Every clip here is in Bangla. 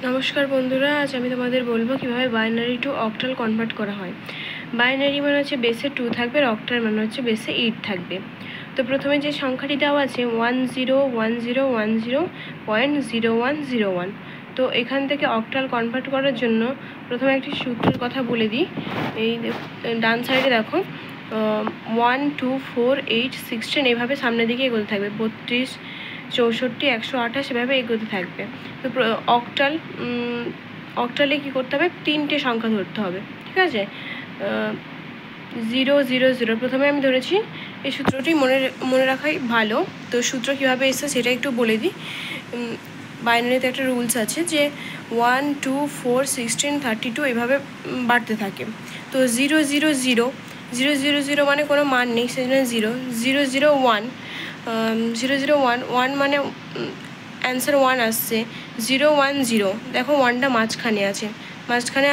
নমস্কার বন্ধুরা, আজ আমি তোমাদের বলবো কিভাবে বাইনারি টু অক্টাল কনভার্ট করা হয়। বাইনারি মানে হচ্ছে বেসে 2 থাকবে, আর অক্টাল মানে হচ্ছে বেসে 8 থাকবে। তো প্রথমে যে সংখ্যাটি দেওয়া আছে 101010.0101, তো এখান থেকে অক্টাল কনভার্ট করার জন্য প্রথমে একটি সূত্রের কথা বলে দিই। এই ডান সাইডে দেখো 1 2 4 8 16 এভাবে সামনের দিকে এগোতে থাকবে, 32 64 128 এভাবে এগোতে থাকবে। তো অক্টালে কী করতে হবে, 3টে সংখ্যা ধরতে হবে, ঠিক আছে। 0 0 0 প্রথমে আমি ধরেছি। এই সূত্রটি মনে রাখাই ভালো। তো সূত্র কীভাবে এসে সেটা একটু বলে দিই। বাইনারিতে একটা রুলস আছে যে 1 2 4 16 32 এভাবে বাড়তে থাকে। তো 0 0 0 0 0 0 মানে কোনো মান নেই, সেই জন্য 0 0 0 1 0 0 1 1 মানে অ্যান্সার 1 আসছে। 0 1 0 দেখো 1টা মাঝখানে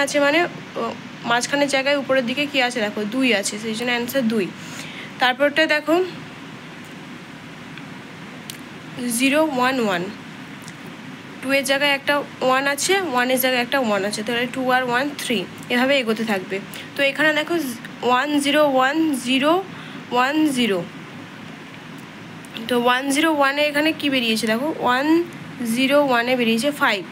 আছে মানে মাঝখানের জায়গায় উপরের দিকে কি আছে দেখো 2 আছে, সেই জন্য অ্যান্সার 2। তারপরটা দেখো 0 1 1 2 এর জায়গায় একটা 1 আছে, 1 এর জায়গায় একটা 1 আছে, তাহলে 2 আর 1 3 এভাবে এগোতে থাকবে। তো এখানে দেখো 1 0 1 0 1 0, তো 1 0 1-এ এখানে কি বেরিয়েছে দেখো 1 0 1-এ বেরিয়েছে 5।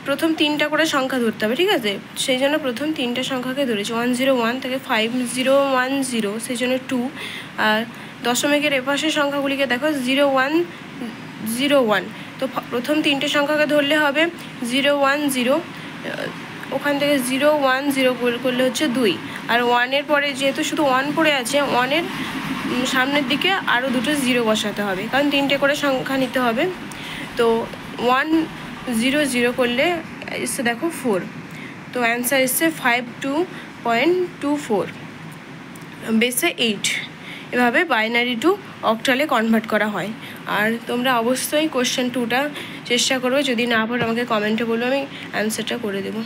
প্রথম 3টা করে সংখ্যা ধরতে হবে, ঠিক আছে, সেই জন্য প্রথম 3টা সংখ্যাকে ধরেছি। 1 0 1 থেকে 5 0 1 0, সেই জন্য 2। আর দশমিকের এপাশের সংখ্যাগুলিকে দেখো 0 1 0 1, তো প্রথম 3টে সংখ্যাকে ধরলে হবে 0 1 0, ওখান থেকে 0 1 0 করলে হচ্ছে 2। আর 1-এর পরে যেহেতু শুধু 1 পড়ে আছে, 1-এর সামনের দিকে আরও 2টো 0 বসাতে হবে, কারণ 3টে করে সংখ্যা নিতে হবে। তো 1 0 0 করলে এসছে দেখো 4, তো অ্যান্সার এসছে 52.24 বেসে 8। এভাবে বাইনারি টু অক্টালে কনভার্ট করা হয়। আর তোমরা অবশ্যই কোশ্চেন 2টা চেষ্টা করবে, যদি না পারো আমাকে কমেন্টে বলবে, আমি অ্যান্সারটা করে দেবো।